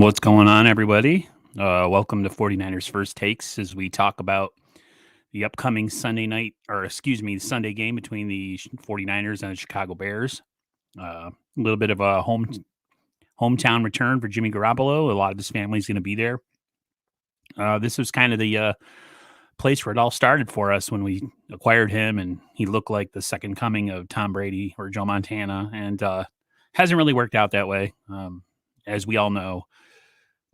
What's going on, everybody? Welcome to 49ers First Takes as we talk about the upcoming Sunday night, or excuse me, the Sunday game between the 49ers and the Chicago Bears. A little bit of a hometown return for Jimmy Garoppolo. A lot of his family's going to be there. This was kind of the place where it all started for us when we acquired him, and he looked like the second coming of Tom Brady or Joe Montana, and hasn't really worked out that way. As we all know,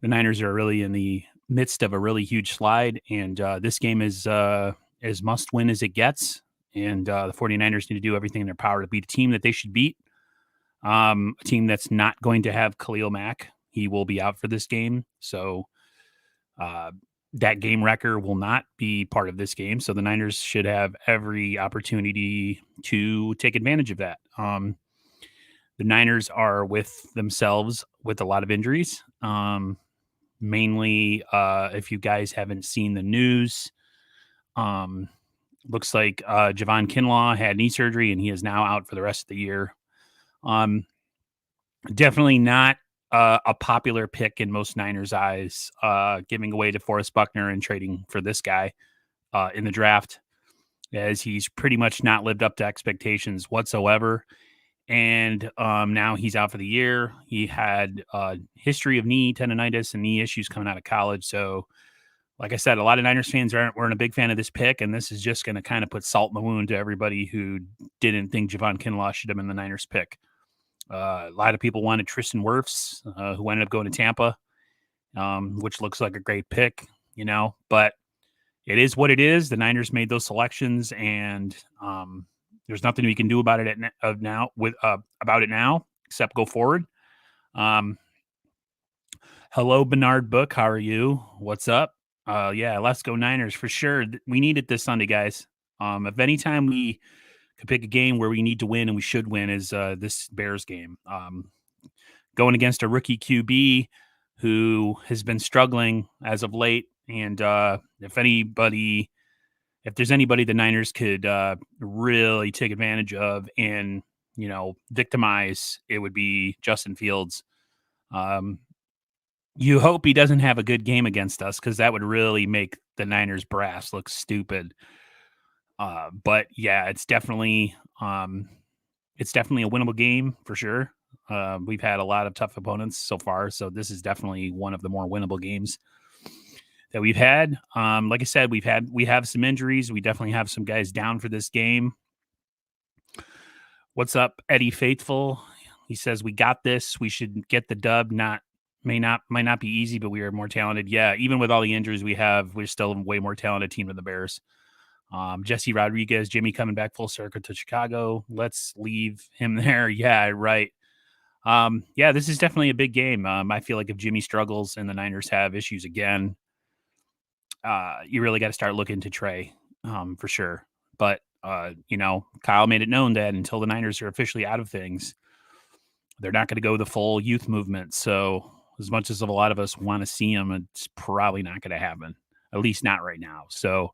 the Niners are really in the midst of a really huge slide, and this game is as must win as it gets. And the 49ers need to do everything in their power to beat a team that they should beat. A team that's not going to have Khalil Mack. He will be out for this game. So that game wrecker will not be part of this game. So the Niners should have every opportunity to take advantage of that. The Niners are with themselves with a lot of injuries. Mainly, if you guys haven't seen the news, looks like Javon Kinlaw had knee surgery and he is now out for the rest of the year. Definitely not a popular pick in most Niners' eyes, giving away to Forrest Buckner and trading for this guy in the draft, as he's pretty much not lived up to expectations whatsoever. And now he's out for the year. He had a history of knee tendonitis and knee issues coming out of college. So, like I said, a lot of Niners fans weren't a big fan of this pick, and this is just going to kind of put salt in the wound to everybody who didn't think Javon Kinlaw should have been the Niners pick. A lot of people wanted Tristan Wirfs, who ended up going to Tampa, which looks like a great pick, but it is what it is. The Niners made those selections, and there's nothing we can do about it about it now except go forward. Hello, Bernard Book. How are you? What's up? Yeah, let's go Niners for sure. We need it this Sunday, guys. If anytime we could pick a game where we need to win and we should win is this Bears game. Going against a rookie QB who has been struggling as of late. And if there's anybody the Niners could really take advantage of and, victimize, it would be Justin Fields. You hope he doesn't have a good game against us, because that would really make the Niners brass look stupid. But yeah, it's definitely a winnable game for sure. We've had a lot of tough opponents so far, so this is definitely one of the more winnable games that we've had. Like I said, we have some injuries. We definitely have some guys down for this game. What's up, Eddie Faithful? He says, we got this. We should get the dub. Might not be easy, but we are more talented. Yeah, even with all the injuries we have, we're still a way more talented team than the Bears. Jesse Rodriguez, Jimmy coming back full circle to Chicago. Let's leave him there. Yeah, right. Yeah, this is definitely a big game. I feel like if Jimmy struggles and the Niners have issues again, you really got to start looking to Trey, for sure. But, Kyle made it known that until the Niners are officially out of things, they're not going to go the full youth movement. So as much as a lot of us want to see him, it's probably not going to happen, at least not right now. So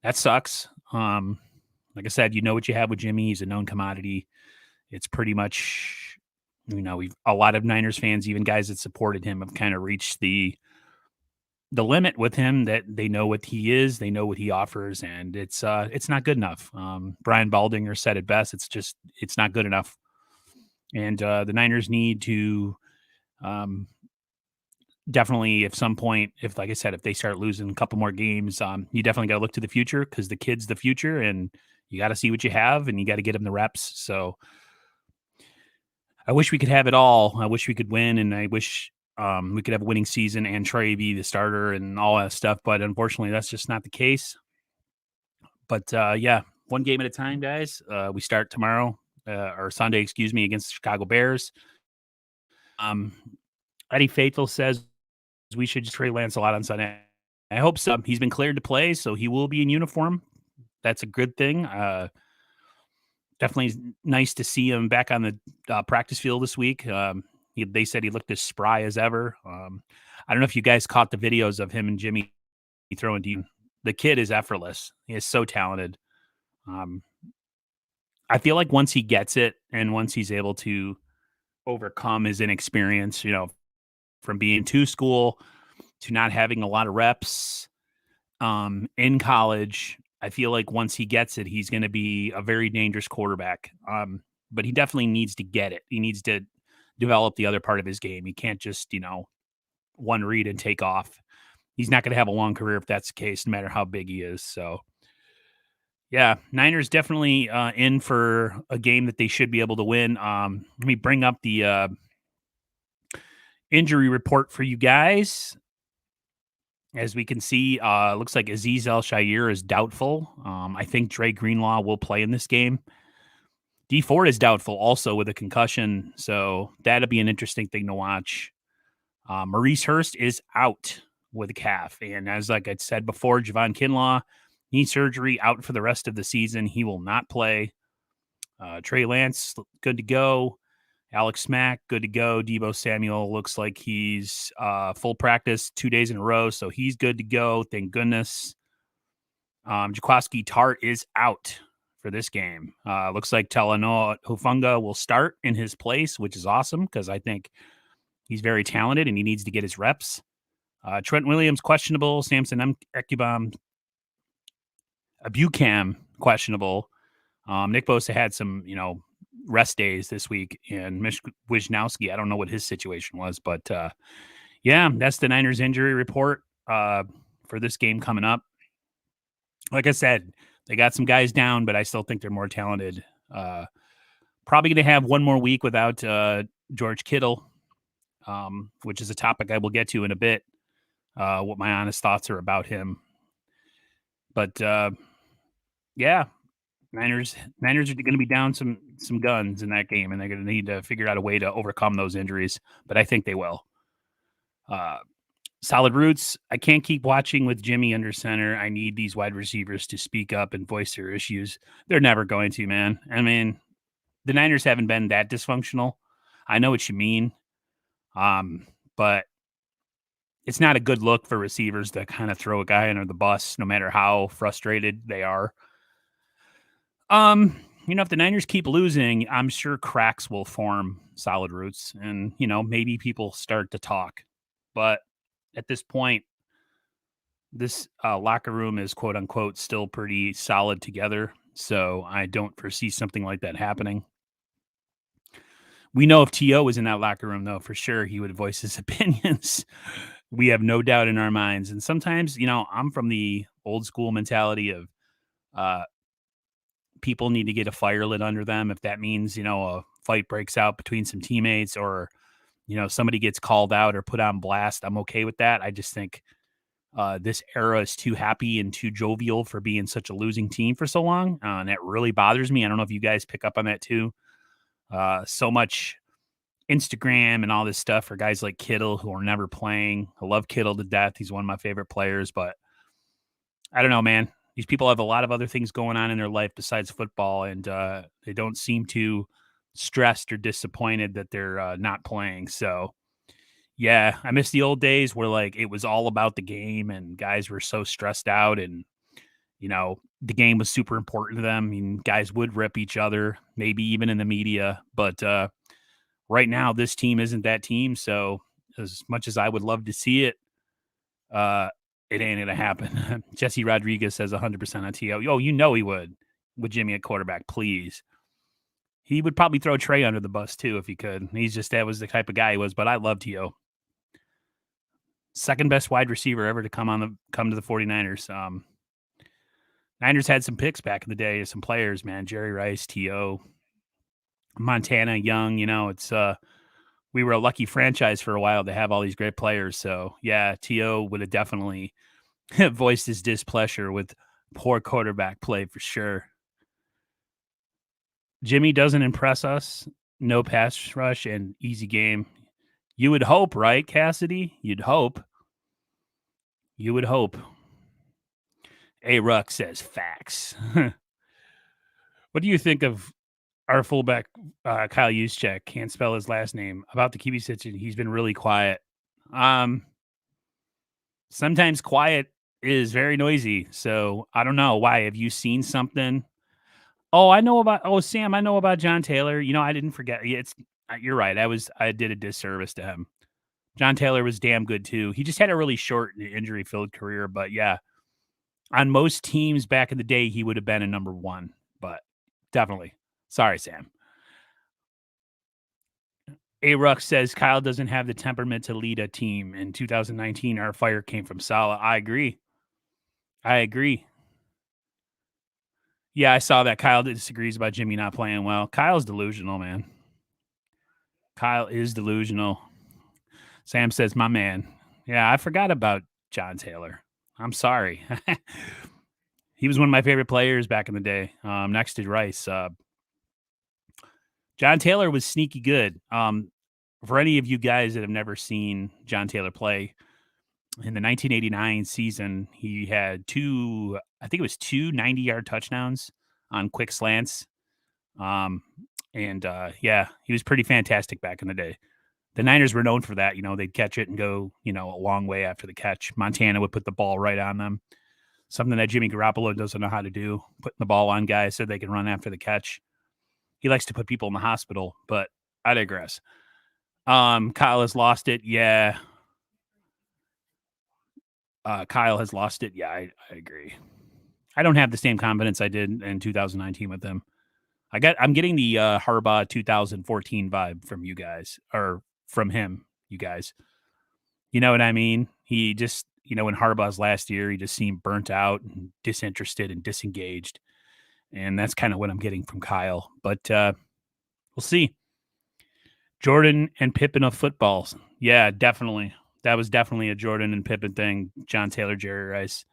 that sucks. Like I said, you know what you have with Jimmy. He's a known commodity. It's pretty much, a lot of Niners fans, even guys that supported him, have kind of reached the limit with him, that they know what he is, they know what he offers, and it's not good enough. Brian Baldinger said it best. It's not good enough. And the Niners need to definitely, at some point, like I said, if they start losing a couple more games, you definitely got to look to the future, because the kid's the future, and you got to see what you have, and you got to get him the reps. So I wish we could have it all. I wish we could win, and I wish we could have a winning season and Trey be the starter and all that stuff. But unfortunately, that's just not the case. But yeah, one game at a time, guys. We start tomorrow, or Sunday, excuse me, against the Chicago Bears. Eddie Faithful says we should trade Lance a lot on Sunday. I hope so. He's been cleared to play, so he will be in uniform. That's a good thing. Definitely nice to see him back on the practice field this week. They said he looked as spry as ever. I don't know if you guys caught the videos of him and Jimmy throwing deep. The kid is effortless. He is so talented. I feel like once he gets it, and once he's able to overcome his inexperience, from being to school to not having a lot of reps in college. I feel like once he gets it, he's going to be a very dangerous quarterback. But he definitely needs to get it. He needs to develop the other part of his game. He can't just, one read and take off. He's not going to have a long career if that's the case, no matter how big he is. So, yeah, Niners definitely in for a game that they should be able to win. Let me bring up the injury report for you guys. As we can see, looks like Azeez El-Shaair is doubtful. I think Dre Greenlaw will play in this game. D Ford is doubtful also with a concussion, so that'll be an interesting thing to watch. Maurice Hurst is out with a calf, and as like I said before, Javon Kinlaw, knee surgery, out for the rest of the season. He will not play. Trey Lance, good to go. Alex Smack, good to go. Deebo Samuel looks like he's full practice 2 days in a row, so he's good to go. Thank goodness. Jaquiski Tart is out for this game. Looks like Talanoa Hufanga will start in his place, which is awesome because I think he's very talented and he needs to get his reps. Trent Williams, questionable. Samson Ekubam, Abucam, questionable. Nick Bosa had some, rest days this week, and Mitch Wisnowski, I don't know what his situation was, but yeah, that's the Niners injury report for this game coming up. Like I said, they got some guys down, but I still think they're more talented. Probably going to have one more week without George Kittle, which is a topic I will get to in a bit, what my honest thoughts are about him. But yeah, Niners are going to be down some guns in that game, and they're going to need to figure out a way to overcome those injuries, but I think they will. Solid roots. I can't keep watching with Jimmy under center. I need these wide receivers to speak up and voice their issues. They're never going to, man. I mean, the Niners haven't been that dysfunctional. I know what you mean. But it's not a good look for receivers to kind of throw a guy under the bus, no matter how frustrated they are. If the Niners keep losing, I'm sure cracks will form, solid roots, and, maybe people start to talk. But at this point, this locker room is quote unquote still pretty solid together. So I don't foresee something like that happening. We know if T.O. was in that locker room, though, for sure, he would voice his opinions. We have no doubt in our minds. And sometimes, I'm from the old school mentality of people need to get a fire lit under them. If that means, a fight breaks out between some teammates or, somebody gets called out or put on blast, I'm okay with that. I just think this era is too happy and too jovial for being such a losing team for so long. And that really bothers me. I don't know if you guys pick up on that too. So much Instagram and all this stuff for guys like Kittle who are never playing. I love Kittle to death. He's one of my favorite players, but I don't know, man. These people have a lot of other things going on in their life besides football, and they don't seem too stressed or disappointed that they're not playing. So, yeah, I miss the old days where, like, it was all about the game and guys were so stressed out and, the game was super important to them. I mean, guys would rip each other, maybe even in the media. But right now, this team isn't that team. So as much as I would love to see it, it ain't going to happen. Jesse Rodriguez says 100% on T.O. Oh, he would with Jimmy at quarterback, please. He would probably throw Trey under the bus, too, if he could. That was the type of guy he was, but I love T.O. Second best wide receiver ever to come to the 49ers. Niners had some picks back in the day, some players, man. Jerry Rice, T.O., Montana, Young. It's we were a lucky franchise for a while to have all these great players. So, yeah, T.O. would have definitely voiced his displeasure with poor quarterback play for sure. Jimmy doesn't impress us. No pass rush and easy game. You would hope, right, Cassidy? You'd hope. You would hope. A. Ruck says facts. What do you think of our fullback, Kyle Juszczyk? Can't spell his last name. About the QB situation, he's been really quiet. Sometimes quiet is very noisy. So I don't know. Why? Have you seen something? Sam, I know about John Taylor. I didn't forget. You're right. I did a disservice to him. John Taylor was damn good too. He just had a really short injury-filled career, but yeah, on most teams back in the day, he would have been a number one, but definitely. Sorry, Sam. A Ruck says Kyle doesn't have the temperament to lead a team. In 2019, our fire came from Salah. I agree. I agree. Yeah, I saw that. Kyle disagrees about Jimmy not playing well. Kyle's delusional, man. Kyle is delusional. Sam says, my man. Yeah, I forgot about John Taylor. I'm sorry. He was one of my favorite players back in the day, next to Rice. John Taylor was sneaky good. For any of you guys that have never seen John Taylor play, in the 1989 season, he had I think it was two 90-yard touchdowns on quick slants. Yeah, he was pretty fantastic back in the day. The Niners were known for that. They'd catch it and go, a long way after the catch. Montana would put the ball right on them. Something that Jimmy Garoppolo doesn't know how to do, putting the ball on guys so they can run after the catch. He likes to put people in the hospital, but I digress. Kyle has lost it. Yeah. Kyle has lost it. Yeah, I agree. I don't have the same confidence I did in 2019 with him. I'm getting the Harbaugh 2014 vibe from you guys, or from him, you guys. You know what I mean? He just, in Harbaugh's last year, he just seemed burnt out and disinterested and disengaged. And that's kind of what I'm getting from Kyle. But we'll see. Jordan and Pippen of footballs. Yeah, definitely. That was definitely a Jordan and Pippen thing. John Taylor, Jerry Rice.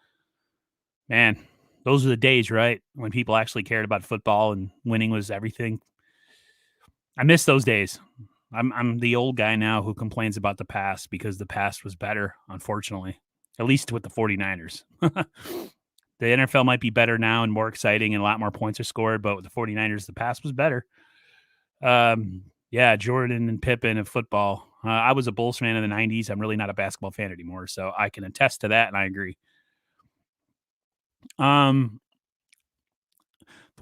Man, those are the days, right? When people actually cared about football and winning was everything. I miss those days. I'm the old guy now who complains about the past because the past was better, unfortunately, at least with the 49ers. The NFL might be better now and more exciting and a lot more points are scored, but with the 49ers, the past was better. Yeah, Jordan and Pippen of football. I was a Bulls fan in the 90s. I'm really not a basketball fan anymore, so I can attest to that, and I agree. The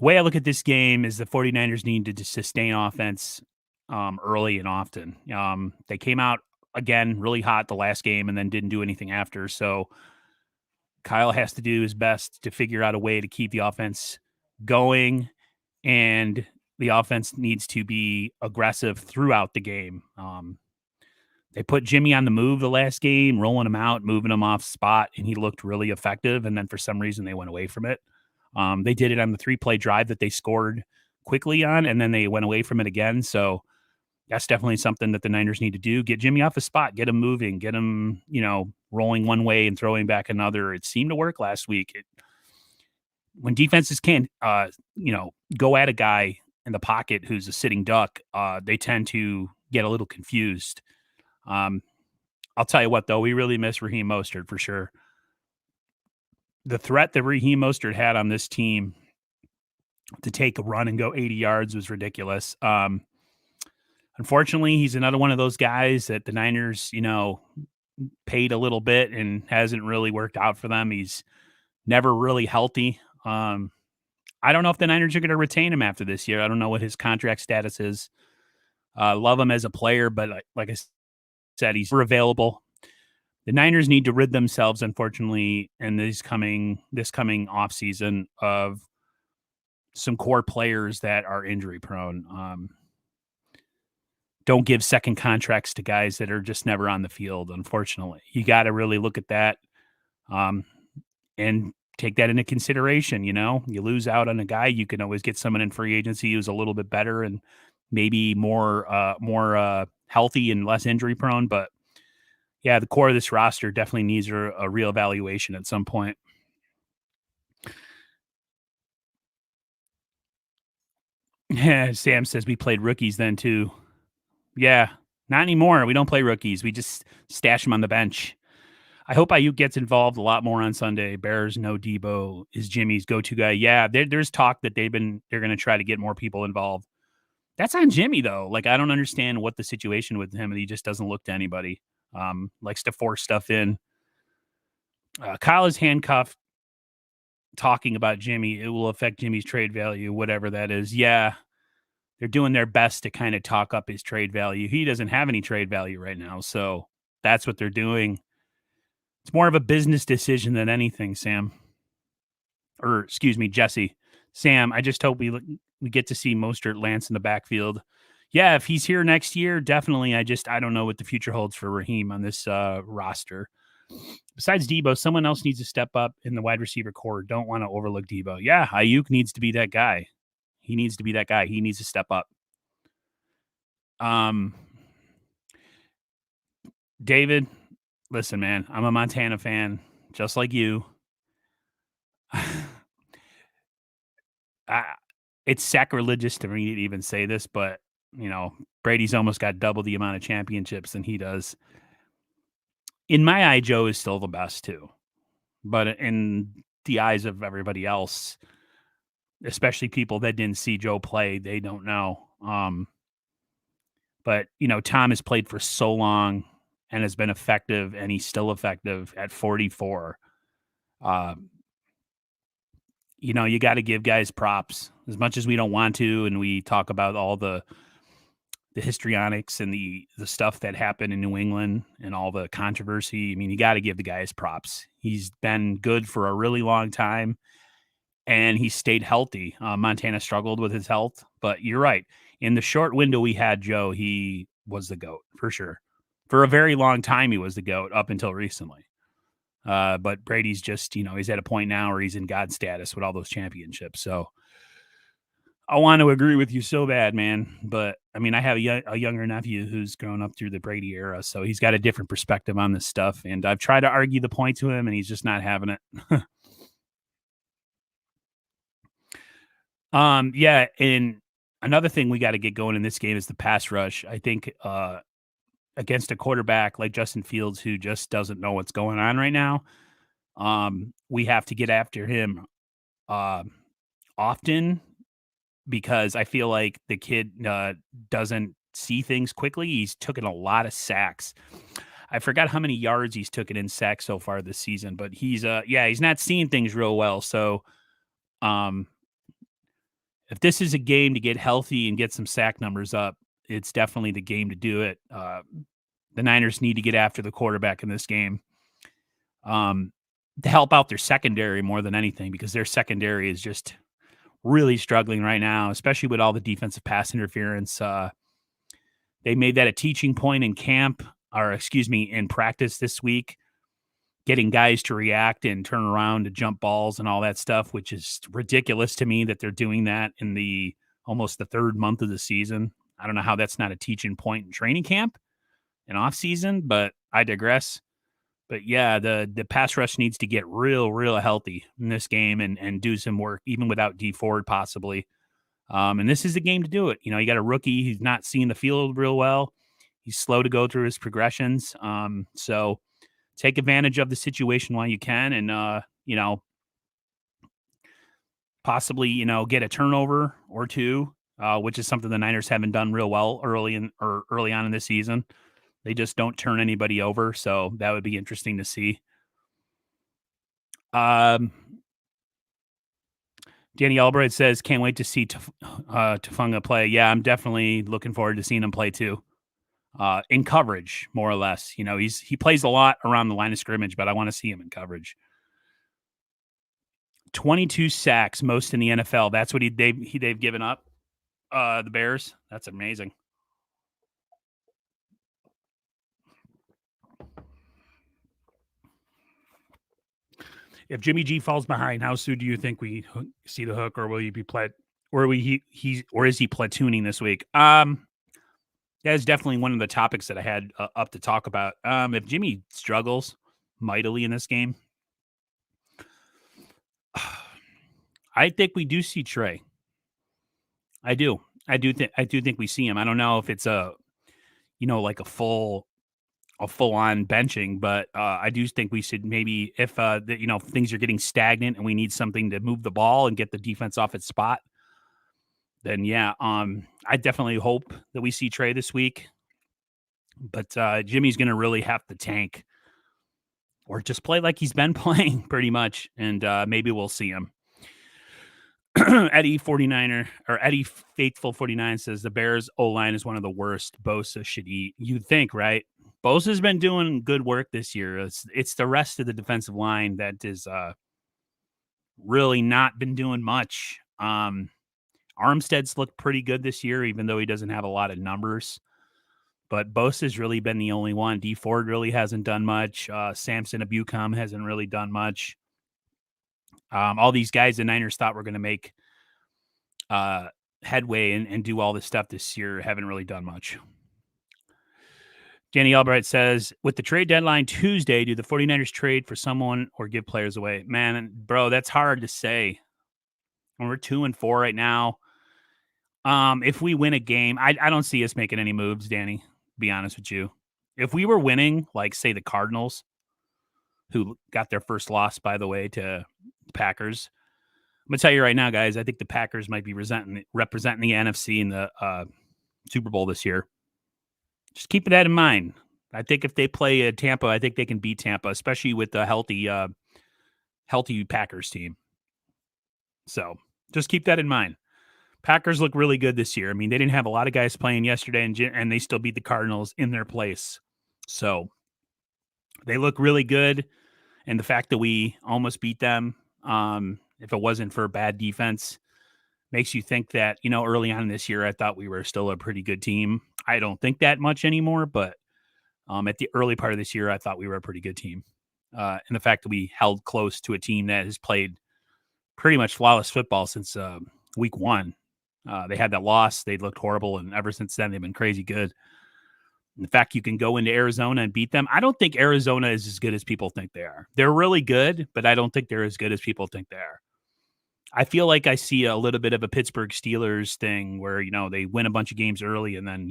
way I look at this game is the 49ers need to sustain offense early and often. They came out, again, really hot the last game and then didn't do anything after, so Kyle has to do his best to figure out a way to keep the offense going, and the offense needs to be aggressive throughout the game. They put Jimmy on the move the last game, rolling him out, moving him off spot, and he looked really effective. And then for some reason, they went away from it. They did it on the 3-play drive that they scored quickly on, and then they went away from it again. So that's definitely something that the Niners need to do. Get Jimmy off his spot, get him moving, get him, rolling one way and throwing back another. It seemed to work last week. When defenses can't, go at a guy in the pocket who's a sitting duck, they tend to get a little confused. I'll tell you what, though, we really miss Raheem Mostert for sure. The threat that Raheem Mostert had on this team to take a run and go 80 yards was ridiculous. Unfortunately, he's another one of those guys that the Niners, paid a little bit and hasn't really worked out for them. He's never really healthy. I don't know if the Niners are going to retain him after this year. I don't know what his contract status is. Love him as a player, but like I said, he's available. The Niners need to rid themselves, unfortunately, in this coming offseason of some core players that are injury prone. Don't give second contracts to guys that are just never on the field, unfortunately. You got to really look at that and take that into consideration. You lose out on a guy, you can always get someone in free agency who's a little bit better and maybe more healthy and less injury prone, but yeah, the core of this roster definitely needs a real evaluation at some point. Yeah, Sam says we played rookies then too. Yeah, not anymore. We don't play rookies. We just stash them on the bench. I hope Ayuk gets involved a lot more on Sunday. Bears, no Debo is Jimmy's go-to guy. Yeah, there's talk that they're going to try to get more people involved. That's on Jimmy though. Like, I don't understand what the situation with him. He just doesn't look to anybody. Likes to force stuff in. Kyle is handcuffed. Talking about Jimmy, it will affect Jimmy's trade value, whatever that is. Yeah, they're doing their best to kind of talk up his trade value. He doesn't have any trade value right now, so that's what they're doing. It's more of a business decision than anything, Sam. Or excuse me, Jesse. Sam, I just hope we get to see Mostert, Lance in the backfield. Yeah, if he's here next year, definitely. I don't know what the future holds for Raheem on this roster. Besides Debo, someone else needs to step up in the wide receiver core. Don't want to overlook Debo. Yeah, Ayuk needs to be that guy. He needs to be that guy. He needs to step up. David, listen, man, I'm a Montana fan, just like you. It's sacrilegious to me to even say this, but Brady's almost got double the amount of championships than he does. In my eye, Joe is still the best too, but in the eyes of everybody else, especially people that didn't see Joe play, they don't know. But Tom has played for so long and has been effective, and he's still effective at 44. You got to give guys props as much as we don't want to, and we talk about all the histrionics and the stuff that happened in New England and all the controversy. I mean, you got to give the guys props. He's been good for a really long time, and he stayed healthy. Montana struggled with his health, but you're right. In the short window we had Joe, he was the GOAT for sure. For a very long time, he was the GOAT up until recently. But Brady's just, he's at a point now where he's in God status with all those championships. So I want to agree with you so bad, man. But I mean, I have a younger nephew who's grown up through the Brady era, so he's got a different perspective on this stuff. And I've tried to argue the point to him, and he's just not having it. Yeah. And another thing we got to get going in this game is the pass rush. I think, against a quarterback like Justin Fields, who just doesn't know what's going on right now, we have to get after him often, because I feel like the kid doesn't see things quickly. He's taken a lot of sacks. I forgot how many yards he's taken in sacks so far this season, but he's not seeing things real well. So if this is a game to get healthy and get some sack numbers up, it's definitely the game to do it. The Niners need to get after the quarterback in this game to help out their secondary more than anything, because their secondary is just really struggling right now, especially with all the defensive pass interference. They made that a teaching point in in practice this week, getting guys to react and turn around to jump balls and all that stuff, which is ridiculous to me that they're doing that in almost the third month of the season. I don't know how that's not a teaching point in training camp and off season, but I digress. But yeah, the pass rush needs to get real healthy in this game and do some work, even without D Ford possibly. And this is the game to do it. You got a rookie who's not seeing the field real well. He's slow to go through his progressions. So take advantage of the situation while you can, and possibly get a turnover or two, which is something the Niners haven't done real well early on in this season. They just don't turn anybody over, so that would be interesting to see. Danny Albright says, can't wait to see Tufunga play. Yeah, I'm definitely looking forward to seeing him play too. In coverage, more or less. He plays a lot around the line of scrimmage, but I want to see him in coverage. 22 sacks, most in the NFL. That's what they've given up. The Bears. That's amazing. If Jimmy G falls behind, how soon do you think we see the hook, or will he be or is he platooning this week? That is definitely one of the topics that I had up to talk about. If Jimmy struggles mightily in this game, I think we do see Trey. I do think we see him. I don't know if it's like a full on benching, but I do think we should maybe, if things are getting stagnant and we need something to move the ball and get the defense off its spot, then yeah, I definitely hope that we see Trey this week. But Jimmy's going to really have to tank or just play like he's been playing pretty much, and maybe we'll see him. Eddie Faithful 49 says the Bears O-line is one of the worst. Bosa should eat. You'd think, right? Bosa's been doing good work this year. It's the rest of the defensive line that is really not been doing much. Armstead's looked pretty good this year, even though he doesn't have a lot of numbers. But Bosa's really been the only one. D Ford really hasn't done much. Samson Abucom hasn't really done much. All these guys the Niners thought were going to make headway and do all this stuff this year haven't really done much. Danny Albright says, with the trade deadline Tuesday, do the 49ers trade for someone or give players away? Man, bro, that's hard to say. When we're 2-4 right now. If we win a game, I don't see us making any moves, Danny, to be honest with you. If we were winning, like, say, the Cardinals, who got their first loss, by the way, to the Packers, I'm going to tell you right now, guys, I think the Packers might be representing the NFC in the Super Bowl this year. Just keep that in mind. I think if they play Tampa, I think they can beat Tampa, especially with the healthy Packers team. So just keep that in mind. Packers look really good this year. I mean, they didn't have a lot of guys playing yesterday, and they still beat the Cardinals in their place. So they look really good. And the fact that we almost beat them, if it wasn't for bad defense, makes you think that, early on this year, I thought we were still a pretty good team. I don't think that much anymore, but at the early part of this year, I thought we were a pretty good team. And the fact that we held close to a team that has played pretty much flawless football since week 1. They had that loss. They looked horrible, and ever since then, they've been crazy good. And the fact you can go into Arizona and beat them, I don't think Arizona is as good as people think they are. They're really good, but I don't think they're as good as people think they are. I feel like I see a little bit of a Pittsburgh Steelers thing where, they win a bunch of games early and then,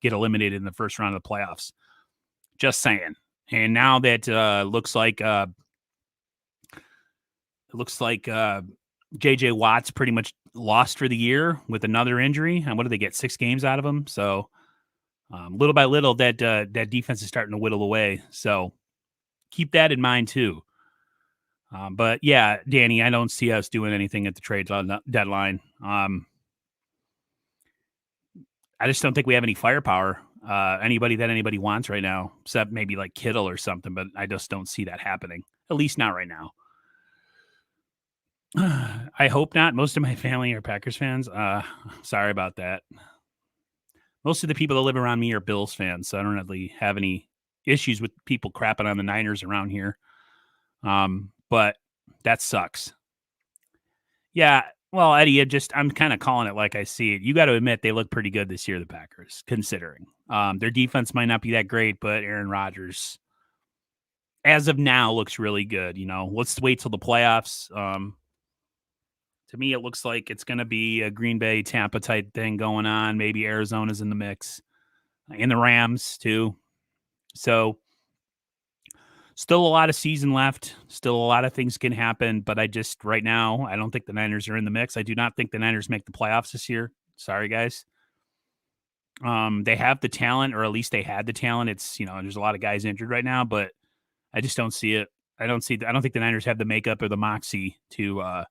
get eliminated in the first round of the playoffs. Just saying. And now that looks like JJ Watt's pretty much lost for the year with another injury. And what do they get? 6 games out of him? So little by little, that defense is starting to whittle away. So keep that in mind too. But yeah, Danny, I don't see us doing anything at the trade deadline. I just don't think we have any firepower. Anybody that anybody wants right now, except maybe like Kittle or something. But I just don't see that happening. At least not right now. I hope not. Most of my family are Packers fans. Sorry about that. Most of the people that live around me are Bills fans, so I don't really have any issues with people crapping on the Niners around here. But that sucks. Yeah, well, Eddie, I'm kind of calling it like I see it. You got to admit they look pretty good this year, the Packers, considering. Their defense might not be that great, but Aaron Rodgers, as of now, looks really good. Let's wait till the playoffs. To me, it looks like it's going to be a Green Bay, Tampa type thing going on. Maybe Arizona's in the mix. And the Rams, too. So, still a lot of season left. Still a lot of things can happen. But right now, I don't think the Niners are in the mix. I do not think the Niners make the playoffs this year. Sorry, guys. They have the talent, or at least they had the talent. It's, there's a lot of guys injured right now, but I just don't see it. I don't think the Niners have the makeup or the moxie to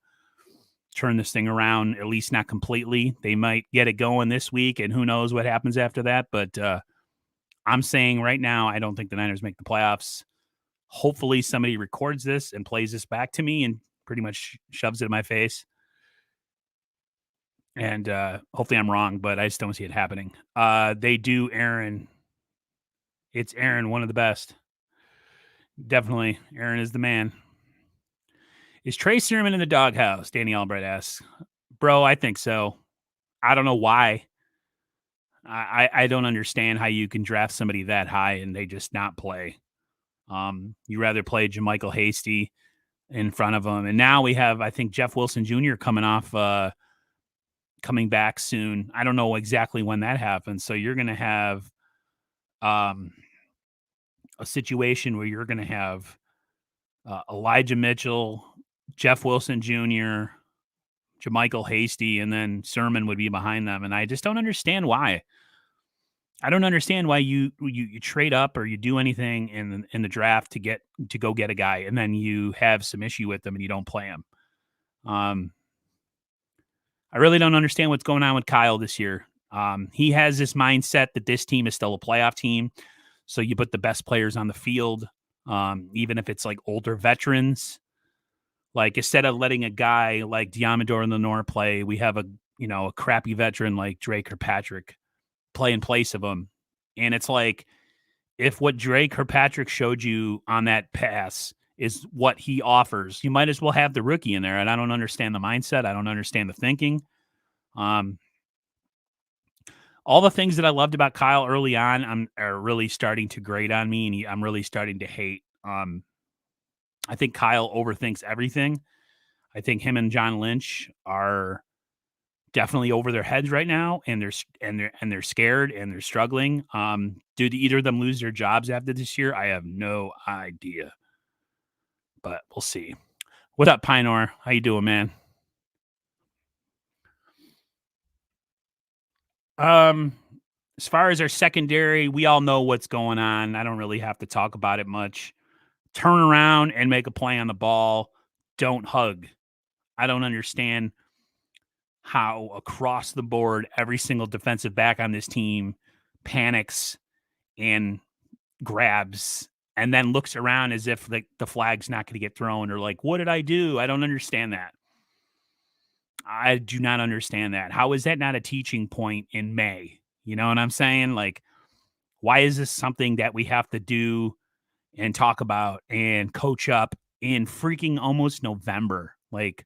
turn this thing around, at least not completely. They might get it going this week, and who knows what happens after that. But I'm saying right now, I don't think the Niners make the playoffs. Hopefully somebody records this and plays this back to me and pretty much shoves it in my face. And hopefully I'm wrong, but I just don't see it happening. They do Aaron. It's Aaron, one of the best. Definitely. Aaron is the man. Is Trey Sermon in the doghouse? Danny Albright asks. Bro, I think so. I don't know why. I don't understand how you can draft somebody that high and they just not play. You rather play JaMychal Hasty in front of him. And now we have, I think, Jeff Wilson Jr. coming back soon. I don't know exactly when that happens. So you're going to have a situation where you're going to have Elijah Mitchell, Jeff Wilson Jr., JaMychal Hasty, and then Sermon would be behind them. And I just don't understand why. I don't understand why you trade up or you do anything in the draft to go get a guy, and then you have some issue with them and you don't play him. I really don't understand what's going on with Kyle this year. He has this mindset that this team is still a playoff team. So you put the best players on the field, even if it's like older veterans. Like instead of letting a guy like Diamador Lenore play, we have a crappy veteran like Drake or Patrick play in place of him. And it's like if what Drake or Patrick showed you on that pass is what he offers, you might as well have the rookie in there. And I don't understand the mindset. I don't understand the thinking. Um, all the things that I loved about Kyle early on are really starting to grate on me, and I'm really starting to hate. I think Kyle overthinks everything. I think him and John Lynch are definitely over their heads right now, and they're scared and they're struggling. Did either of them lose their jobs after this year? I have no idea, but we'll see. What up, Pinor? How you doing, man? Um, as far as our secondary, we all know what's going on. I don't really have to talk about it much. Turn around and make a play on the ball. Don't hug. I don't understand how across the board every single defensive back on this team panics and grabs and then looks around as if the flag's not going to get thrown or like, what did I do? I don't understand that. I do not understand that. How is that not a teaching point in May? You know what I'm saying? Like, why is this something that we have to do and talk about and coach up in freaking almost November? Like,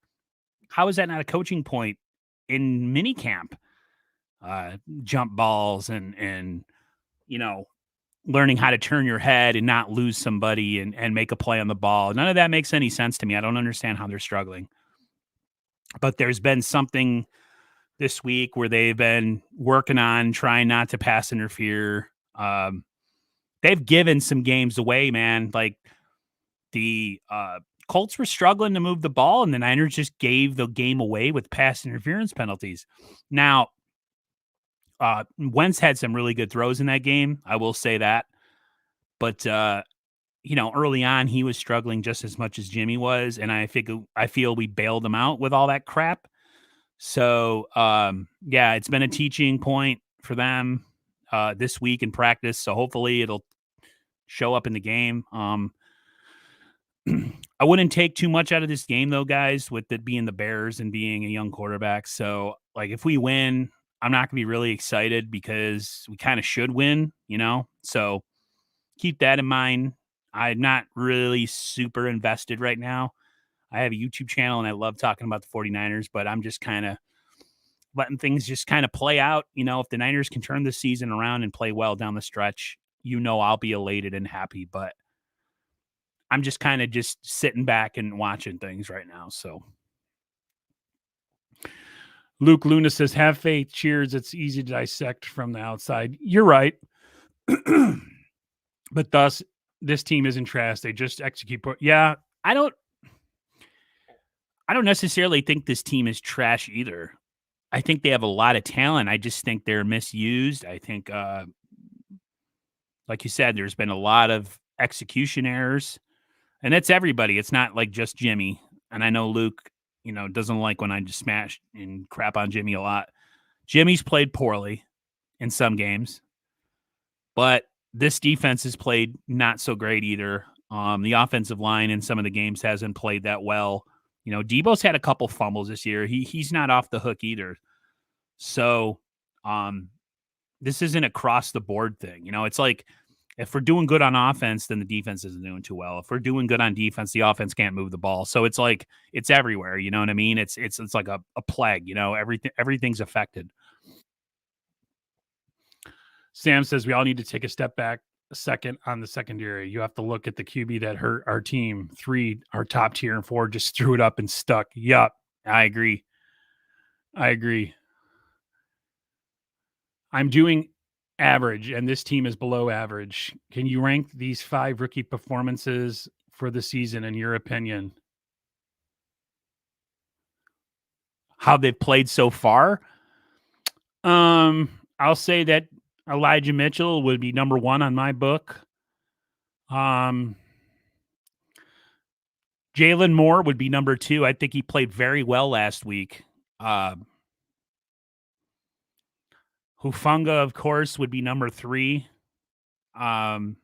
how is that not a coaching point in minicamp? Jump balls and you know learning how to turn your head and not lose somebody and make a play on the ball. None of that makes any sense to me. I don't understand how they're struggling. But there's been something this week where they've been working on trying not to pass interfere. They've given some games away, man. Like the Colts were struggling to move the ball, and the Niners just gave the game away with pass interference penalties. Now, Wentz had some really good throws in that game. I will say that. But early on he was struggling just as much as Jimmy was, and I feel we bailed him out with all that crap. So yeah, it's been a teaching point for them this week in practice. So hopefully it'll show up in the game. I wouldn't take too much out of this game though, guys, with it being the Bears and being a young quarterback. So like if we win, I'm not gonna be really excited because we kind of should win, So keep that in mind. I'm not really super invested right now. I have a YouTube channel and I love talking about the 49ers, but I'm just kind of letting things just kind of play out. If the Niners can turn the season around and play well down the stretch, I'll be elated and happy. But I'm just kind of just sitting back and watching things right now. So Luke Luna says, have faith. Cheers. It's easy to dissect from the outside. You're right. But thus, this team isn't trash. They just execute. Yeah, I don't necessarily think this team is trash either. I think they have a lot of talent. I just think they're misused. I think, like you said, there's been a lot of execution errors, and that's everybody. It's not like just Jimmy. And I know Luke, doesn't like when I just smash and crap on Jimmy a lot. Jimmy's played poorly in some games, but this defense has played not so great either. The offensive line in some of the games hasn't played that well. Debo's had a couple fumbles this year. He's not off the hook either. So, this isn't across the board thing. It's like if we're doing good on offense, then the defense isn't doing too well. If we're doing good on defense, the offense can't move the ball. So it's like it's everywhere. You know what I mean? It's like a plague. Everything's affected. Sam says we all need to take a step back a second on the secondary. You have to look at the QB that hurt our team. 3, our top tier, and 4 just threw it up and stuck. Yup. I agree. I'm doing average, and this team is below average. Can you rank these 5 rookie performances for the season in your opinion? How they've played so far? I'll say that Elijah Mitchell would be number 1 on my book. Jalen Moore would be number 2. I think he played very well last week. Hufanga, of course, would be number 3. Um,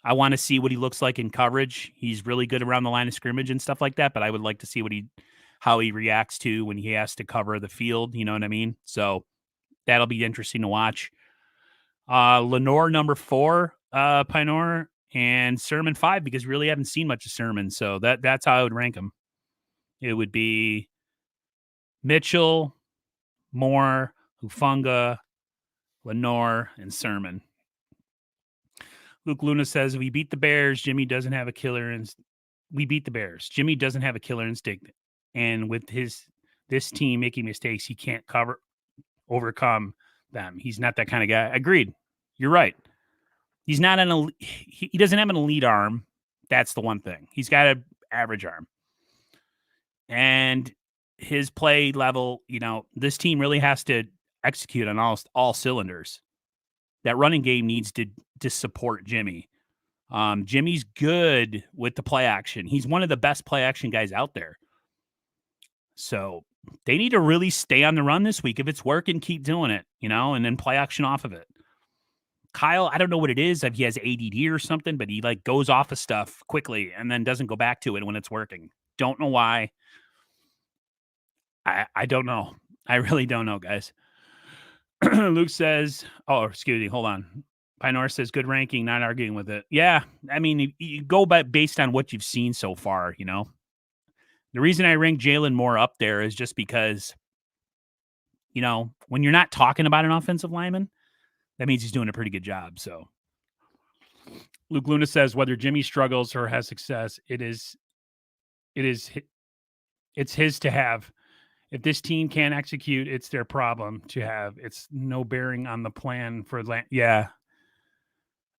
I want to see what he looks like in coverage. He's really good around the line of scrimmage and stuff like that, but I would like to see how he reacts to when he has to cover the field. You know what I mean? So that'll be interesting to watch. Lenore number 4, Pinor, and Sermon 5 because we really haven't seen much of Sermon. So that's how I would rank him. It would be Mitchell, Moore, Hufunga, Lenore, and Sermon. Luke Luna says, we beat the Bears. Jimmy doesn't have a killer instinct. We beat the Bears. Jimmy doesn't have a killer instinct. And with this team making mistakes, he can't overcome them. He's not that kind of guy. Agreed. You're right. He's not he doesn't have an elite arm. That's the one thing. He's got an average arm. And his play level, this team really has to execute on all cylinders. That running game needs to support Jimmy. Jimmy's good with the play action. He's one of the best play action guys out there. So they need to really stay on the run this week. If it's working, keep doing it, and then play action off of it. Kyle, I don't know what it is, if he has ADD or something, but he goes off of stuff quickly and then doesn't go back to it when it's working. Don't know why. I don't know. I really don't know, guys. Luke says, excuse me, hold on. Pinor says, good ranking, not arguing with it. Yeah, I mean, you go based on what you've seen so far, The reason I rank Jalen Moore up there is just because, when you're not talking about an offensive lineman, that means he's doing a pretty good job. So Luke Luna says, whether Jimmy struggles or has success, it's his to have. If this team can't execute, it's their problem to have. It's no bearing on the plan for yeah.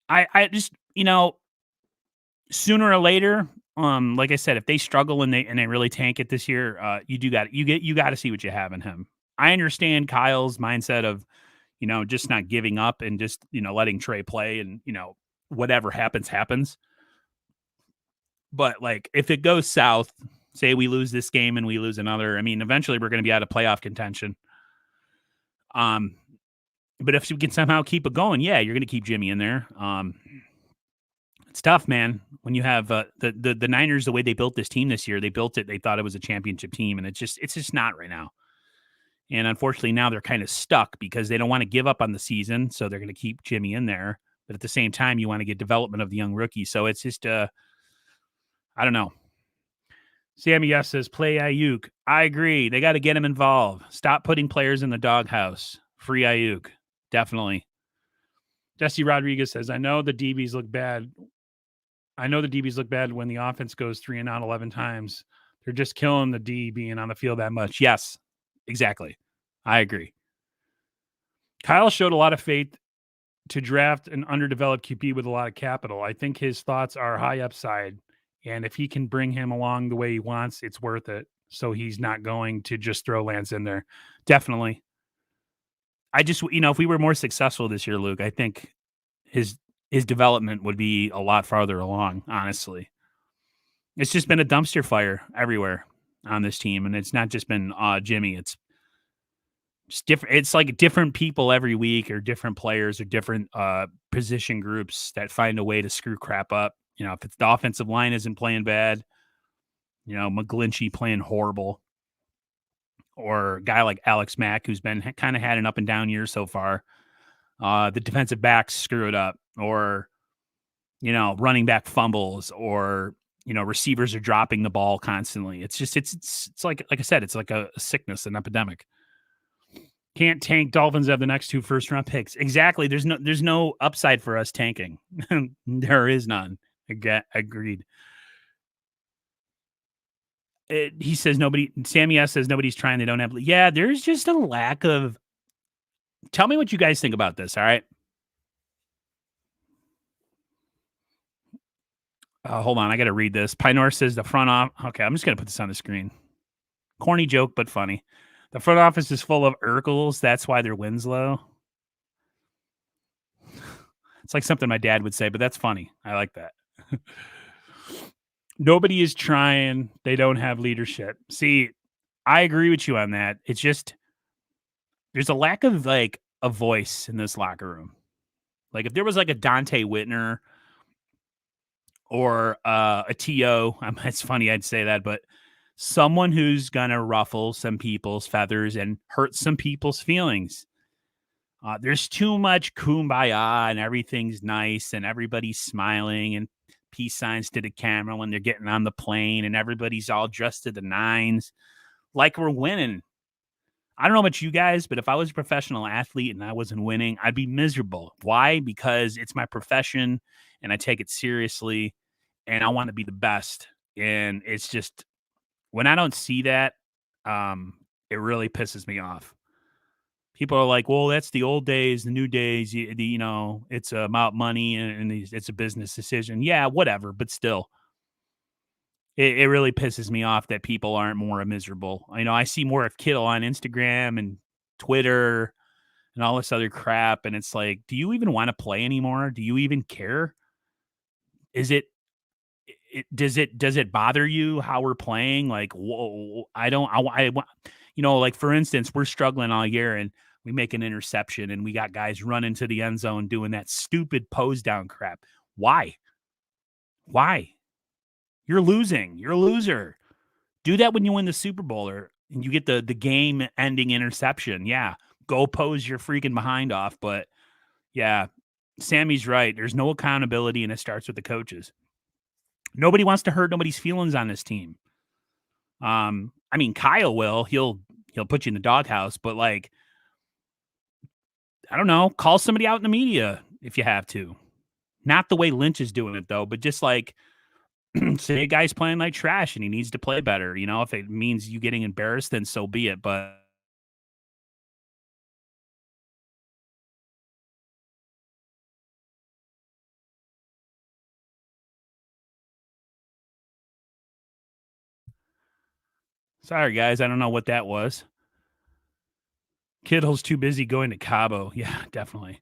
I just, sooner or later, like I said, if they struggle and they really tank it this year, you got to see what you have in him. I understand Kyle's mindset of, just not giving up and just, letting Trey play and, whatever happens. But if it goes south, say we lose this game and we lose another, I mean, eventually we're going to be out of playoff contention. But if we can somehow keep it going, yeah, you're going to keep Jimmy in there. It's tough, man. When you have the Niners, the way they built this team this year, they thought it was a championship team, and it's just not right now. And unfortunately, now they're kind of stuck because they don't want to give up on the season, so they're going to keep Jimmy in there. But at the same time, you want to get development of the young rookie. So it's just, I don't know. Sammy S says, play Ayuk. I agree. They got to get him involved. Stop putting players in the doghouse. Free Ayuk. Definitely. Jesse Rodriguez says, I know the DBs look bad when the offense goes 3 and out 11 times. They're just killing the D being on the field that much. Yes, exactly. I agree. Kyle showed a lot of faith to draft an underdeveloped QB with a lot of capital. I think his thoughts are high upside. And if he can bring him along the way he wants, it's worth it. So he's not going to just throw Lance in there. Definitely. I just, if we were more successful this year, Luke, I think his development would be a lot farther along, honestly. It's just been a dumpster fire everywhere on this team. And it's not just been Jimmy. It's just different. It's like different people every week or different players or different position groups that find a way to screw crap up. If it's the offensive line isn't playing bad, McGlinchey playing horrible, or a guy like Alex Mack, who's been kind of had an up and down year so far. The defensive backs screw it up, or, running back fumbles, or, receivers are dropping the ball constantly. It's just, it's like I said, it's like a sickness, an epidemic. Can't tank. Dolphins have the next 2 first-round picks. Exactly. There's no upside for us tanking. There is none. Agreed. He says Sammy S says nobody's trying. They don't have. Yeah, there's just a lack of. Tell me what you guys think about this. All right. Hold on. I got to read this. Pinor says the front office. Okay. I'm just going to put this on the screen. Corny joke, but funny. The front office is full of Urkels. That's why their wins low. It's like something my dad would say, but that's funny. I like that. Nobody is trying. They don't have leadership. See, I agree with you on that. It's just there's a lack of a voice in this locker room. Like if there was like a Dante Whitner or a TO, it's funny I'd say that, but someone who's gonna ruffle some people's feathers and hurt some people's feelings. There's too much kumbaya and everything's nice and everybody's smiling and peace signs to the camera when they're getting on the plane and everybody's all dressed to the nines like we're winning. I don't know about you guys, but if I was a professional athlete and I wasn't winning, I'd be miserable. Why? Because it's my profession and I take it seriously and I want to be the best. And it's just when I don't see that, it really pisses me off. People are like, "Well, that's the old days, the new days. It's about money and it's a business decision." Yeah, whatever, but still, it really pisses me off that people aren't more miserable. I see more of Kittle on Instagram and Twitter and all this other crap, and it's like, do you even want to play anymore? Do you even care? Is does it bother you how we're playing? Like, whoa, I don't, I want, like for instance, we're struggling all year and we make an interception and we got guys running to the end zone doing that stupid pose down crap. Why? Why? You're losing. You're a loser. Do that when you win the Super Bowl and you get the game ending interception. Yeah. Go pose your freaking behind off. But yeah, Sammy's right. There's no accountability and it starts with the coaches. Nobody wants to hurt nobody's feelings on this team. I mean, Kyle will. He'll put you in the doghouse, but like, I don't know, call somebody out in the media if you have to. Not the way Lynch is doing it though, but just like say a guy's playing like trash and he needs to play better. If it means you getting embarrassed, then so be it. But sorry, guys, I don't know what that was. Kittle's too busy going to Cabo. Yeah, definitely.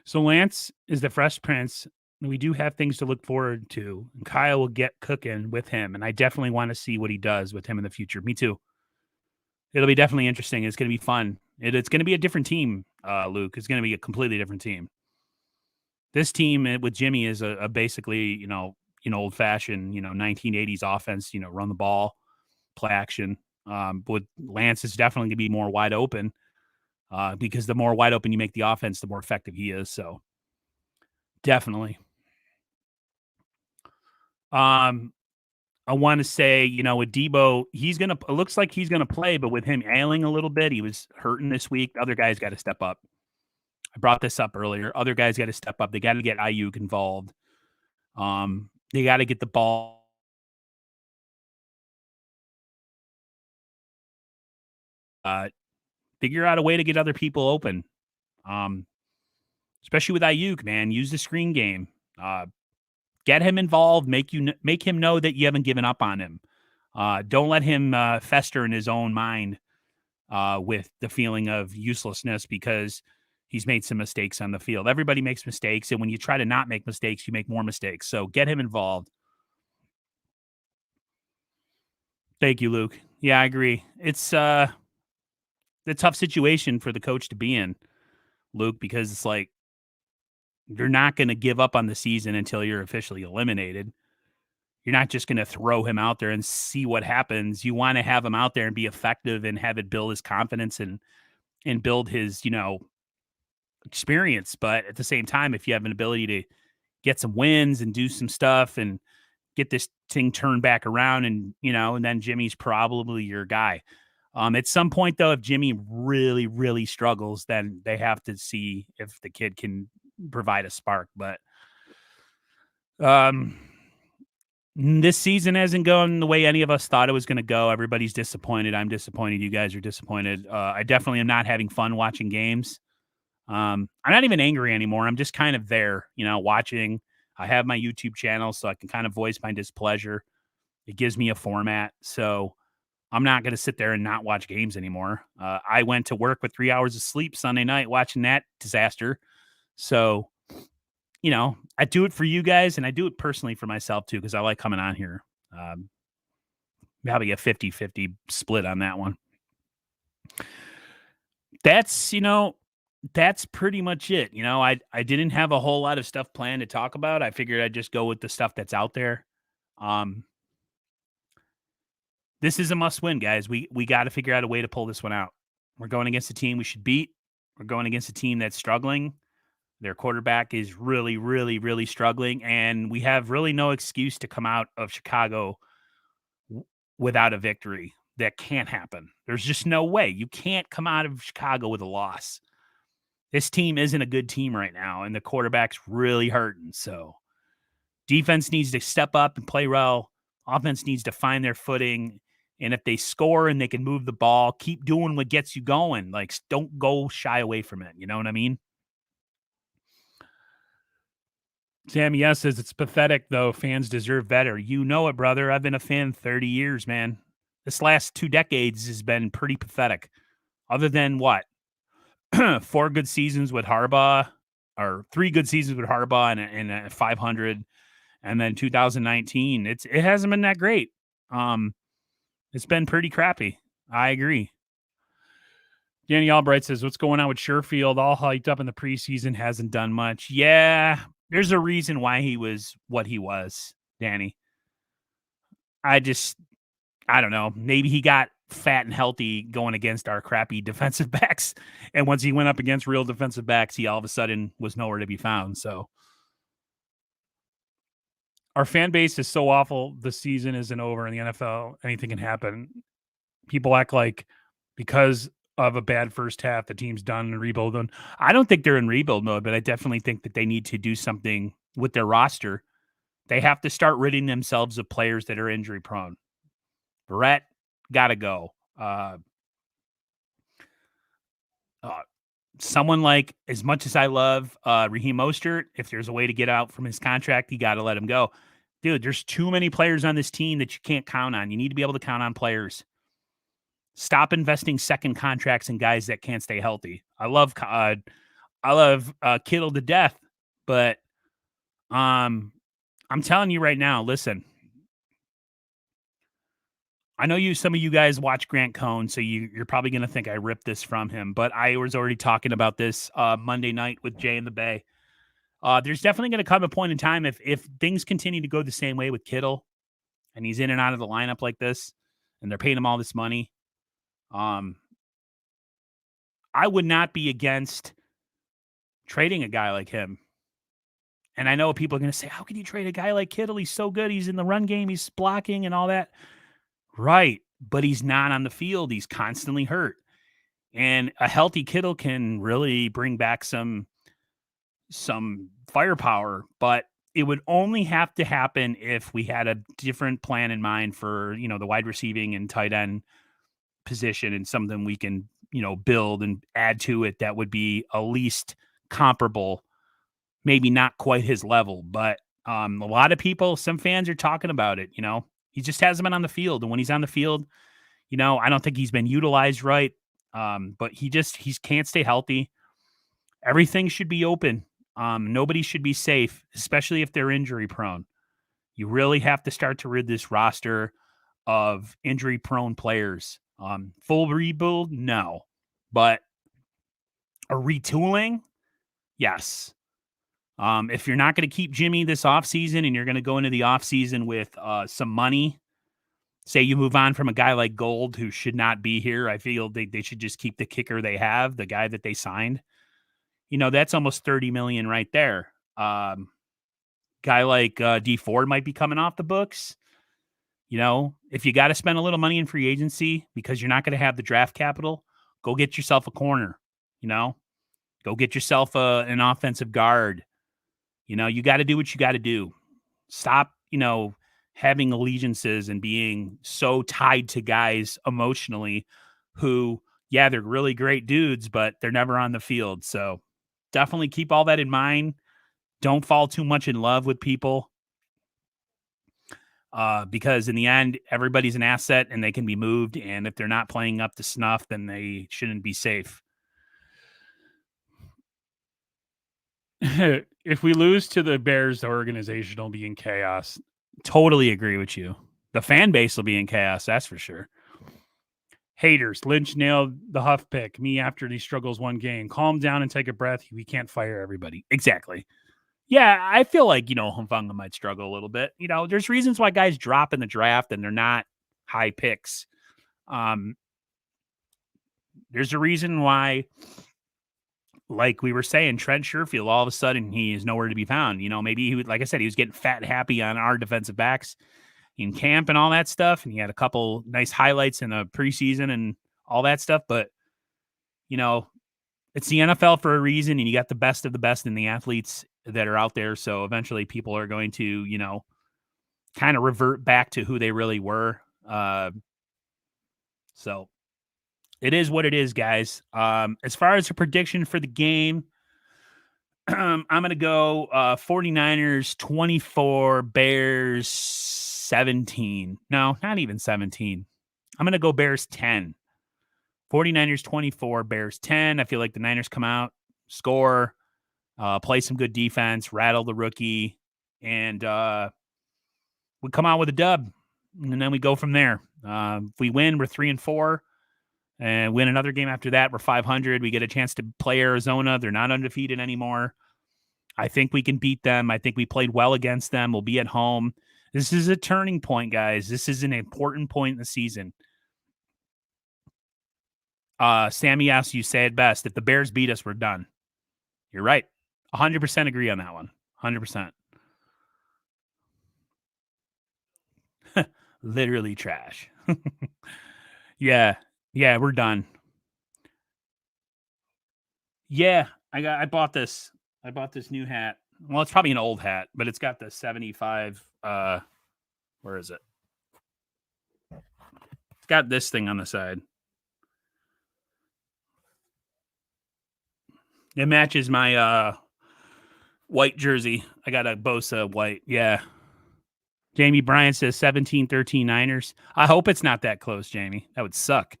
So Lance is the Fresh Prince. We do have things to look forward to. And Kyle will get cooking with him, and I definitely want to see what he does with him in the future. Me too. It'll be definitely interesting. It's going to be fun. It's going to be a different team, Luke. It's going to be a completely different team. This team with Jimmy is a basically, old fashioned, 1980s offense, run the ball, play action. But Lance is definitely going to be more wide open because the more wide open you make the offense, the more effective he is. So definitely. Um, I want to say, with Debo, it looks like he's gonna play, but with him ailing a little bit, he was hurting this week. The other guys got to step up. I brought this up earlier. Other guys got to step up. They got to get Ayuk involved. They got to get the ball. Figure out a way to get other people open. Um, Especially with Ayuk, man. Use the screen game. Get him involved. Make him know that you haven't given up on him. Don't let him fester in his own mind with the feeling of uselessness because he's made some mistakes on the field. Everybody makes mistakes, and when you try to not make mistakes, you make more mistakes. So get him involved. Thank you, Luke. Yeah, I agree. It's a tough situation for the coach to be in, Luke, because it's like you're not going to give up on the season until you're officially eliminated. You're not just going to throw him out there and see what happens. You want to have him out there and be effective and have it build his confidence and build his, experience. But at the same time, if you have an ability to get some wins and do some stuff and get this thing turned back around and then Jimmy's probably your guy. At some point though, if Jimmy really, really struggles, then they have to see if the kid can provide a spark. But this season hasn't gone the way any of us thought it was going to go. Everybody's disappointed. I'm disappointed. You guys are disappointed. I definitely am not having fun watching games. I'm not even angry anymore. I'm just kind of there, watching. I have my YouTube channel, so I can kind of voice my displeasure. It gives me a format. So I'm not going to sit there and not watch games anymore. I went to work with 3 hours of sleep Sunday night watching that disaster. So, I do it for you guys and I do it personally for myself too, because I like coming on here. Probably a 50-50 split on that one. That's, that's pretty much it. I didn't have a whole lot of stuff planned to talk about. I figured I'd just go with the stuff that's out there. Um, this is a must win, guys. We got to figure out a way to pull this one out. We're going against a team we should beat. We're going against a team that's struggling. Their quarterback is really, really, really struggling, and we have really no excuse to come out of Chicago without a victory. That can't happen. There's just no way. You can't come out of Chicago with a loss. This team isn't a good team right now, and the quarterback's really hurting. So defense needs to step up and play well. Offense needs to find their footing. And if they score and they can move the ball, keep doing what gets you going. Like, don't go shy away from it. You know what I mean? Sammy S says it's pathetic, though. Fans deserve better. You know it, brother. I've been a fan 30 years, man. This last 2 decades has been pretty pathetic. Other than what? 4 good seasons with Harbaugh, or 3 good seasons with Harbaugh and a 500, and then 2019. It hasn't been that great. It's been pretty crappy. I agree. Danny Albright says, what's going on with Sherfield? All hyped up in the preseason, hasn't done much. Yeah, there's a reason why he was what he was, Danny. I don't know. Maybe he got fat and healthy going against our crappy defensive backs. And once he went up against real defensive backs, he all of a sudden was nowhere to be found. So our fan base is so awful. The season isn't over in the NFL. Anything can happen. People act like because of a bad first half, the team's done and rebuild mode. I don't think they're in rebuild mode, but I definitely think that they need to do something with their roster. They have to start ridding themselves of players that are injury prone. Brett, gotta go. Someone like, as much as I love Raheem Mostert, if there's a way to get out from his contract, you got to let him go. Dude, there's too many players on this team that you can't count on. You need to be able to count on players. Stop investing second contracts in guys that can't stay healthy. I love Kittle to death, but I'm telling you right now, listen, I know some of you guys watch Grant Cohn, so you're probably going to think I ripped this from him, but I was already talking about this Monday night with Jay in the Bay. There's definitely going to come a point in time if things continue to go the same way with Kittle and he's in and out of the lineup like this and they're paying him all this money. I would not be against trading a guy like him. And I know people are going to say, how can you trade a guy like Kittle? He's so good. He's in the run game. He's blocking and all that. Right. But he's not on the field. He's constantly hurt. And a healthy Kittle can really bring back some firepower, but it would only have to happen if we had a different plan in mind for, the wide receiving and tight end position and something we can, build and add to it that would be at least comparable, maybe not quite his level, but a lot of people, some fans are talking about it, he just hasn't been on the field. And when he's on the field, I don't think he's been utilized right. But he can't stay healthy. Everything should be open. Nobody should be safe, especially if they're injury prone. You really have to start to rid this roster of injury prone players. Full rebuild? No. But a retooling? Yes. If you're not going to keep Jimmy this offseason and you're going to go into the offseason with some money, say you move on from a guy like Gold who should not be here, I feel they should just keep the kicker they have, the guy that they signed. That's almost $30 million right there. Guy like D Ford might be coming off the books. If you got to spend a little money in free agency because you're not going to have the draft capital, go get yourself a corner. Go get yourself an offensive guard. You got to do what you got to do. Stop, having allegiances and being so tied to guys emotionally who, yeah, they're really great dudes, but they're never on the field. So definitely keep all that in mind. Don't fall too much in love with people because in the end, everybody's an asset and they can be moved. And if they're not playing up to snuff, then they shouldn't be safe. If we lose to the Bears, the organization will be in chaos. Totally agree with you. The fan base will be in chaos, that's for sure. Haters, Lynch nailed the Huff pick. Me after he struggles one game. Calm down and take a breath. We can't fire everybody. Exactly. Yeah, I feel like, Humfunga might struggle a little bit. There's reasons why guys drop in the draft and they're not high picks. There's a reason why, like we were saying, Trent Sherfield, all of a sudden he is nowhere to be found. Maybe he would, like I said, he was getting fat and happy on our defensive backs in camp and all that stuff. And he had a couple nice highlights in the preseason and all that stuff. But, it's the NFL for a reason. And you got the best of the best in the athletes that are out there. So eventually people are going to, kind of revert back to who they really were. So it is what it is, guys. As far as a prediction for the game, I'm going to go 49ers 24, Bears 17. No, not even 17. I'm going to go Bears 10. 49ers 24, Bears 10. I feel like the Niners come out, score, play some good defense, rattle the rookie, and we come out with a dub, and then we go from there. If we win, we're 3-4. And win another game after that, we're 500. We get a chance to play Arizona. They're not undefeated anymore. I think we can beat them. I think we played well against them. We'll be at home. This is a turning point, guys. This is an important point in the season. Sammy asks, you say it best. If the Bears beat us, we're done. You're right. 100% agree on that one. 100%. Literally trash. Yeah, we're done. Yeah, I bought this. I bought this new hat. Well, it's probably an old hat, but it's got the 75 where is it? It's got this thing on the side. It matches my white jersey. I got a Bosa white. Yeah. Jamie Bryant says 17-13 Niners. I hope it's not that close, Jamie. That would suck.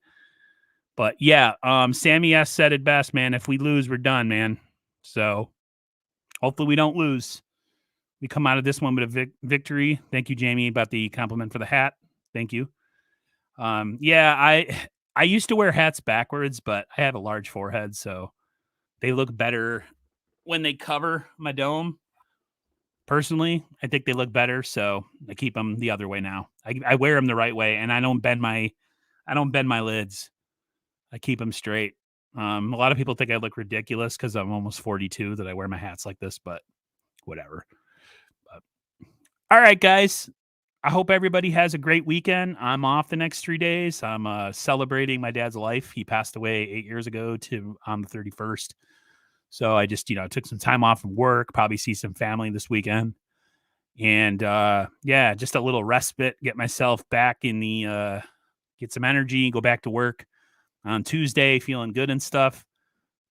But yeah, Sammy S said it best, man. If we lose, we're done, man. So hopefully we don't lose. We come out of this one with a victory. Thank you, Jamie, about the compliment for the hat. Thank you. Yeah, I used to wear hats backwards, but I have a large forehead, so they look better when they cover my dome. Personally, I think they look better, so I keep them the other way now. I wear them the right way, and I don't bend my lids. I keep them straight. A lot of people think I look ridiculous because I'm almost 42 that I wear my hats like this, but whatever. But, all right, guys. I hope everybody has a great weekend. I'm off the next 3 days. I'm celebrating my dad's life. He passed away 8 years ago on the 31st. So I just, took some time off from work, probably see some family this weekend. And just a little respite, get myself back in the get some energy, go back to work on Tuesday, feeling good and stuff.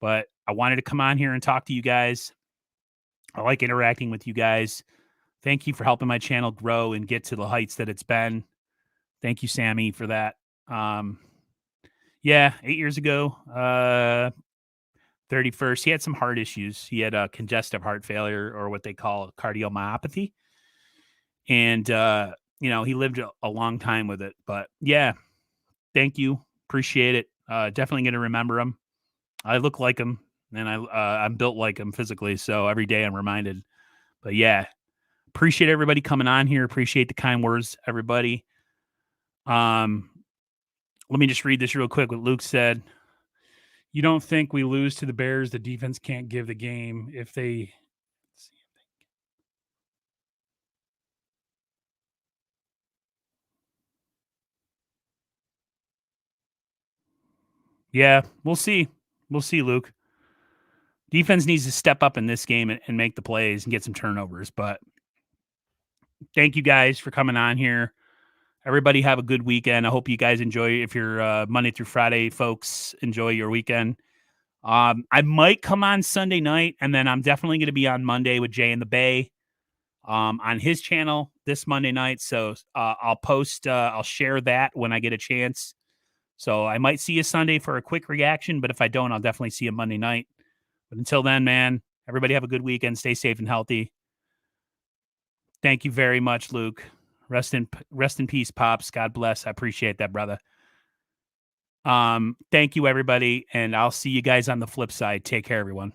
But I wanted to come on here and talk to you guys. I like interacting with you guys. Thank you for helping my channel grow and get to the heights that it's been. Thank you, Sammy, for that. 8 years ago, 31st, he had some heart issues. He had a congestive heart failure, or what they call cardiomyopathy. And, he lived a long time with it. But yeah, thank you. Appreciate it. Definitely going to remember him. I look like him, and I'm built like him physically. So every day I'm reminded. But yeah, appreciate everybody coming on here. Appreciate the kind words, everybody. Let me just read this real quick. What Luke said. You don't think we lose to the Bears? The defense can't give the game if they. Yeah, we'll see. We'll see, Luke. Defense needs to step up in this game and make the plays and get some turnovers. But thank you guys for coming on here. Everybody have a good weekend. I hope you guys enjoy. If you're Monday through Friday folks, enjoy your weekend. I might come on Sunday night, and then I'm definitely going to be on Monday with Jay in the Bay on his channel this Monday night. So I'll post, I'll share that when I get a chance. So I might see you Sunday for a quick reaction, but if I don't, I'll definitely see you Monday night. But until then, man, everybody have a good weekend. Stay safe and healthy. Thank you very much, Luke. Rest in peace, Pops. God bless. I appreciate that, brother. Thank you, everybody, and I'll see you guys on the flip side. Take care, everyone.